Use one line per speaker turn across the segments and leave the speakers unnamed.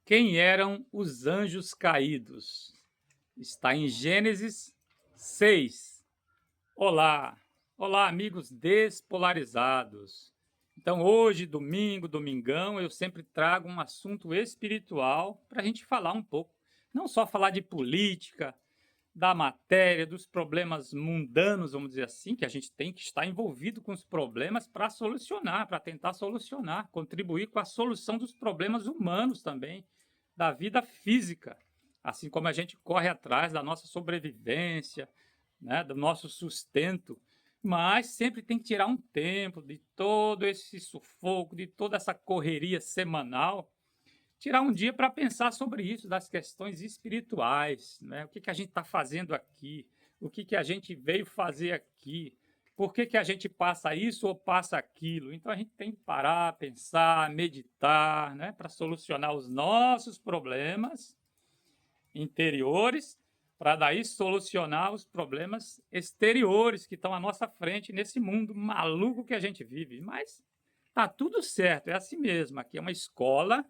Quem eram os anjos caídos? Está em Gênesis 6. Olá, olá, amigos despolarizados. Então, hoje, domingo, domingão, eu sempre trago um assunto espiritual para a gente falar um pouco. Não só falar de política, da matéria, dos problemas mundanos, vamos dizer assim, que a gente tem que estar envolvido com os problemas para solucionar, para tentar solucionar, contribuir com a solução dos problemas humanos também, da vida física, assim como a gente corre atrás da nossa sobrevivência, né, do nosso sustento, mas sempre tem que tirar um tempo de todo esse sufoco, de toda essa correria semanal, tirar um dia para pensar sobre isso, das questões espirituais, né? O que, que a gente está fazendo aqui, o que, que a gente veio fazer aqui, por que, que a gente passa isso ou passa aquilo. Então a gente tem que parar, pensar, meditar, né? Para solucionar os nossos problemas interiores, para daí solucionar os problemas exteriores que estão à nossa frente nesse mundo maluco que a gente vive. Mas tá tudo certo, é assim mesmo. Aqui é uma escola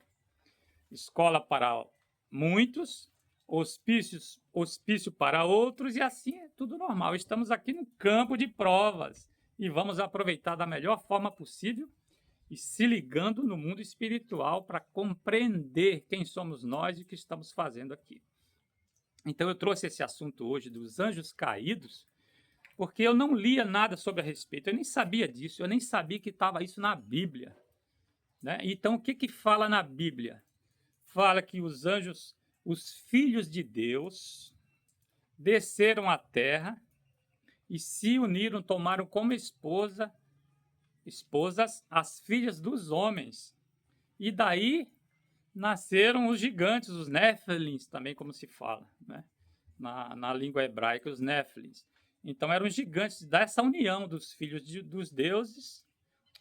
para muitos, hospício para outros, e assim é tudo normal. Estamos aqui no campo de provas e vamos aproveitar da melhor forma possível e se ligando no mundo espiritual para compreender quem somos nós e o que estamos fazendo aqui. Então eu trouxe esse assunto hoje dos anjos caídos, porque eu não lia nada sobre a respeito, eu nem sabia disso, eu nem sabia que estava isso na Bíblia, né? Então o que que fala na Bíblia? Fala que os anjos, os filhos de Deus, desceram à terra e se uniram, tomaram como esposas as filhas dos homens. E daí nasceram os gigantes, os Néfilins, também como se fala, né? Na língua hebraica, os Néfilins. Então eram os gigantes dessa união dos filhos dos deuses,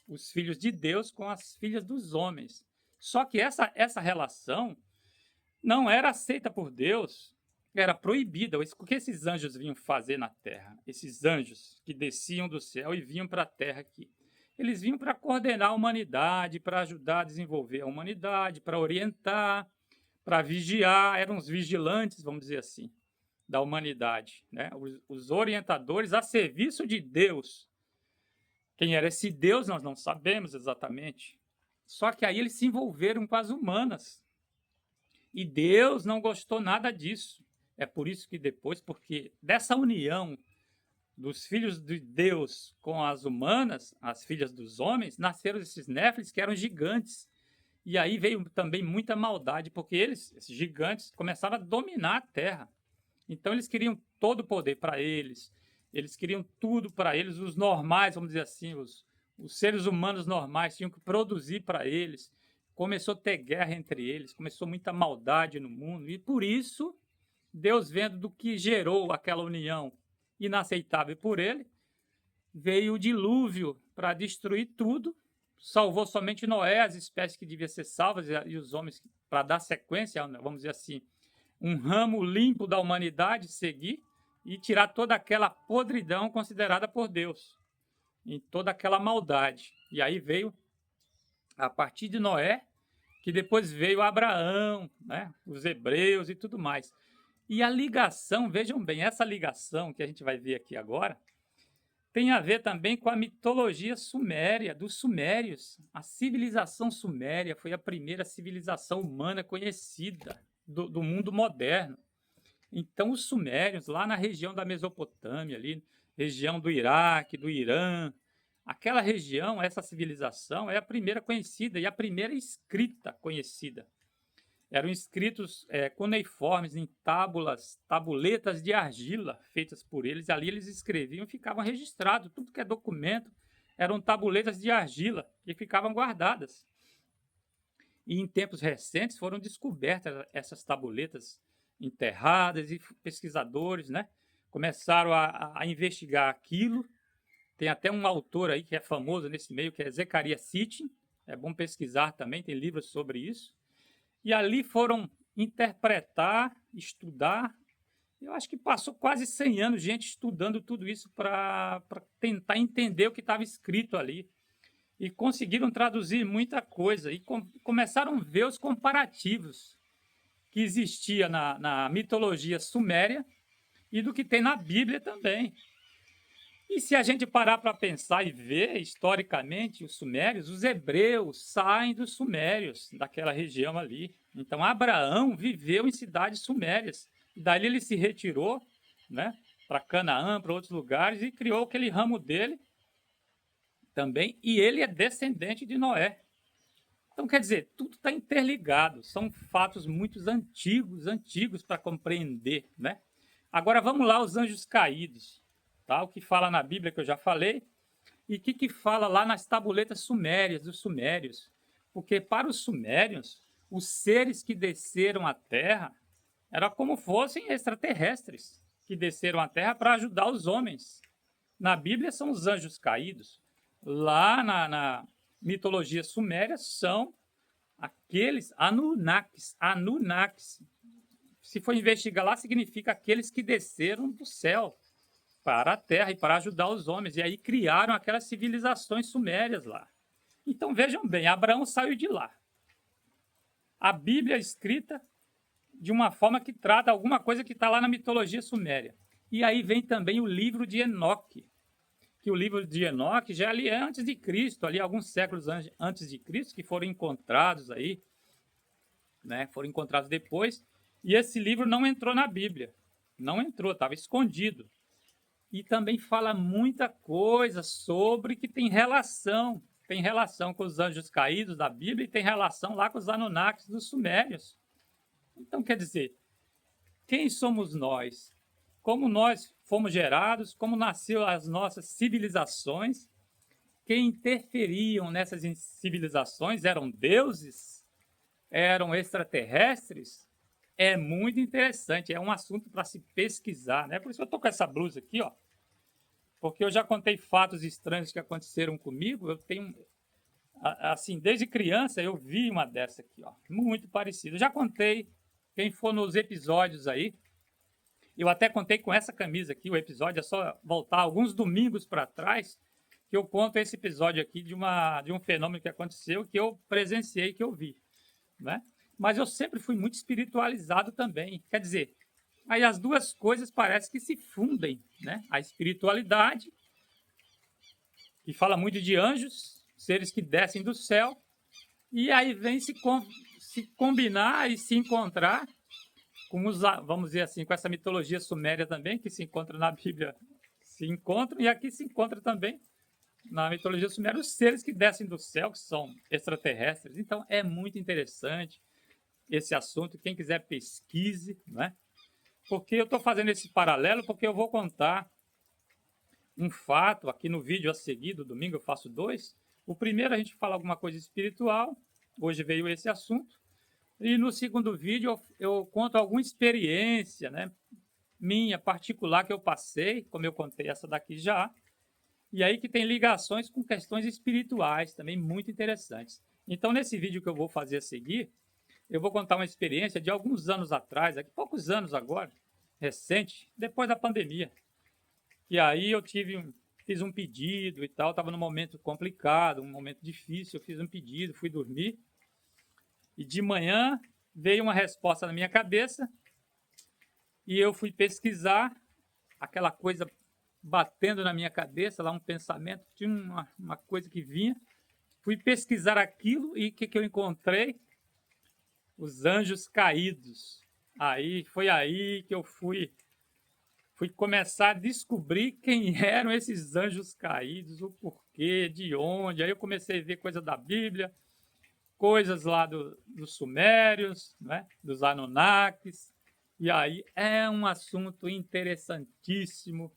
os filhos de Deus com as filhas dos homens. Só que essa relação não era aceita por Deus, era proibida. O que esses anjos vinham fazer na terra? Esses anjos que desciam do céu e vinham para a terra aqui. Eles vinham para coordenar a humanidade, para ajudar a desenvolver a humanidade, para orientar, para vigiar. Eram os vigilantes, vamos dizer assim, da humanidade, né? Os orientadores a serviço de Deus. Quem era esse Deus nós não sabemos exatamente. Só que aí eles se envolveram com as humanas. E Deus não gostou nada disso. É por isso que depois, porque dessa união dos filhos de Deus com as humanas, as filhas dos homens, nasceram esses néfilis que eram gigantes. E aí veio também muita maldade, porque eles, esses gigantes, começaram a dominar a terra. Então eles queriam todo o poder para eles, eles queriam tudo para eles, os normais, vamos dizer assim, os seres humanos normais tinham que produzir para eles. Começou a ter guerra entre eles, começou muita maldade no mundo, e por isso, Deus, vendo do que gerou aquela união inaceitável por ele, veio o dilúvio para destruir tudo, salvou somente Noé, as espécies que deviam ser salvas, e os homens, para dar sequência, vamos dizer assim, um ramo limpo da humanidade seguir e tirar toda aquela podridão considerada por Deus, em toda aquela maldade. E aí veio, a partir de Noé, que depois veio Abraão, né, os hebreus e tudo mais. E a ligação, vejam bem, essa ligação que a gente vai ver aqui agora, tem a ver também com a mitologia suméria, dos sumérios. A civilização suméria foi a primeira civilização humana conhecida do mundo moderno. Então, os sumérios, lá na região da Mesopotâmia, ali, região do Iraque, do Irã, aquela região, essa civilização é a primeira conhecida e a primeira escrita conhecida. Eram escritos cuneiformes em tabuletas de argila feitas por eles. Ali eles escreviam e ficavam registrados. Tudo que é documento eram tabuletas de argila que ficavam guardadas. E em tempos recentes foram descobertas essas tabuletas enterradas e pesquisadores, né, começaram a investigar aquilo. Tem até um autor aí que é famoso nesse meio, que é Zecharia Sitchin. É bom pesquisar também, tem livros sobre isso. E ali foram interpretar, estudar. Eu acho que passou quase 100 anos gente estudando tudo isso para tentar entender o que estava escrito ali. E conseguiram traduzir muita coisa e começaram a ver os comparativos que existia na mitologia suméria e do que tem na Bíblia também. E se a gente parar para pensar e ver historicamente os sumérios, os hebreus saem dos sumérios, daquela região ali. Então, Abraão viveu em cidades sumérias. E dali ele se retirou, né, para Canaã, para outros lugares, e criou aquele ramo dele também. E ele é descendente de Noé. Então, quer dizer, tudo está interligado. São fatos muito antigos para compreender, né? Agora, vamos lá, os anjos caídos. Tá? O que fala na Bíblia, que eu já falei, e o que fala lá nas tabuletas sumérias, dos sumérios. Porque para os sumérios, os seres que desceram à Terra eram como fossem extraterrestres, que desceram à Terra para ajudar os homens. Na Bíblia são os anjos caídos. Lá na mitologia suméria são aqueles Anunnakis. Anunnakis, se for investigar lá, significa aqueles que desceram do céu para a Terra e para ajudar os homens. E aí criaram aquelas civilizações sumérias lá. Então vejam bem, Abraão saiu de lá. A Bíblia é escrita de uma forma que trata alguma coisa que está lá na mitologia suméria. E aí vem também o livro de Enoque, que o livro de Enoque já ali é antes de Cristo, ali alguns séculos antes de Cristo, que foram encontrados aí, né? Foram encontrados depois. E esse livro não entrou na Bíblia. Não entrou, estava escondido. E também fala muita coisa sobre que tem relação com os anjos caídos da Bíblia e tem relação lá com os Anunnakis dos Sumérios. Então, quer dizer, quem somos nós? Como nós fomos gerados? Como nasceram as nossas civilizações? Quem interferiam nessas civilizações eram deuses? Eram extraterrestres? É muito interessante, é um assunto para se pesquisar, né? Por isso eu estou com essa blusa aqui, ó. Porque eu já contei fatos estranhos que aconteceram comigo. Eu tenho, assim, desde criança eu vi uma dessa aqui, ó, muito parecida. Eu já contei, quem for nos episódios aí, eu até contei com essa camisa aqui, o episódio é só voltar alguns domingos para trás, que eu conto esse episódio aqui de um fenômeno que aconteceu, que eu presenciei, que eu vi, né? Mas eu sempre fui muito espiritualizado também. Quer dizer, aí as duas coisas parecem que se fundem, né? A espiritualidade, que fala muito de anjos, seres que descem do céu, e aí vem se combinar e se encontrar com vamos dizer assim, com essa mitologia suméria também, que se encontra na Bíblia, se encontram, e aqui se encontra também na mitologia suméria os seres que descem do céu, que são extraterrestres. Então é muito interessante esse assunto. Quem quiser pesquise, né? Porque eu estou fazendo esse paralelo porque eu vou contar um fato aqui no vídeo a seguir, do domingo eu faço 2. O primeiro a gente fala alguma coisa espiritual, hoje veio esse assunto. E no segundo vídeo eu conto alguma experiência, né, minha particular que eu passei, como eu contei essa daqui já. E aí que tem ligações com questões espirituais também muito interessantes. Então nesse vídeo que eu vou fazer a seguir, eu vou contar uma experiência de alguns anos atrás, poucos anos agora, recente, depois da pandemia. E aí eu fiz um pedido e tal, estava num momento complicado, um momento difícil, eu fiz um pedido, fui dormir. E de manhã veio uma resposta na minha cabeça e eu fui pesquisar, aquela coisa batendo na minha cabeça, lá um pensamento, tinha uma coisa que vinha. Fui pesquisar aquilo e o que eu encontrei? Os anjos caídos. Foi aí que eu fui começar a descobrir quem eram esses anjos caídos, o porquê, de onde. Aí eu comecei a ver coisa da Bíblia, coisas lá dos sumérios, né, dos Anunnakis. E aí é um assunto interessantíssimo.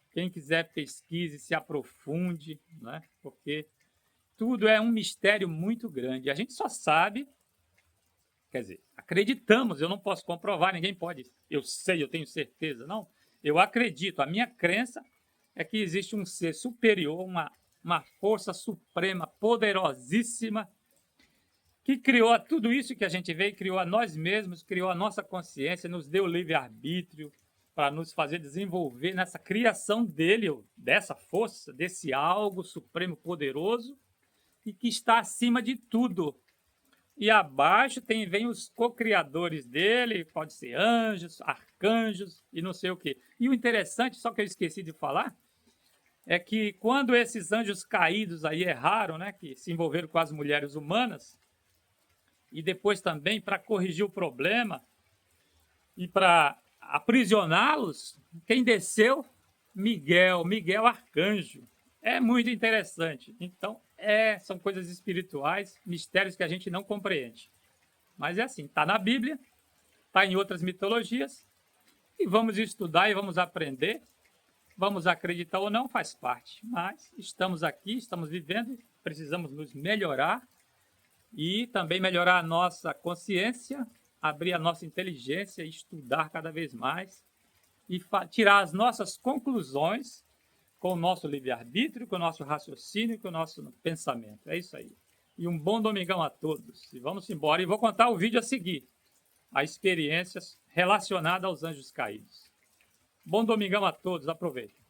Quem quiser pesquise, se aprofunde, né, porque tudo é um mistério muito grande. A gente só sabe, quer dizer, acreditamos, eu não posso comprovar, ninguém pode, eu sei, eu tenho certeza, não. Eu acredito, a minha crença é que existe um ser superior, uma força suprema, poderosíssima, que criou tudo isso que a gente vê, criou a nós mesmos, criou a nossa consciência, nos deu livre-arbítrio para nos fazer desenvolver nessa criação dele, dessa força, desse algo supremo poderoso, e que está acima de tudo. E abaixo vem os co-criadores dele, pode ser anjos, arcanjos e não sei o quê. E o interessante, só que eu esqueci de falar, é que quando esses anjos caídos aí erraram, né, que se envolveram com as mulheres humanas, e depois também para corrigir o problema e para aprisioná-los, quem desceu? Miguel Arcanjo. É muito interessante. Então, são coisas espirituais, mistérios que a gente não compreende. Mas é assim, está na Bíblia, está em outras mitologias, e vamos estudar e vamos aprender. Vamos acreditar ou não, faz parte. Mas estamos aqui, estamos vivendo, precisamos nos melhorar e também melhorar a nossa consciência, abrir a nossa inteligência, estudar cada vez mais e tirar as nossas conclusões com o nosso livre-arbítrio, com o nosso raciocínio, com o nosso pensamento. É isso aí. E um bom domingão a todos. E vamos embora. E vou contar o vídeo a seguir. As experiências relacionadas aos anjos caídos. Bom domingão a todos. Aproveitem.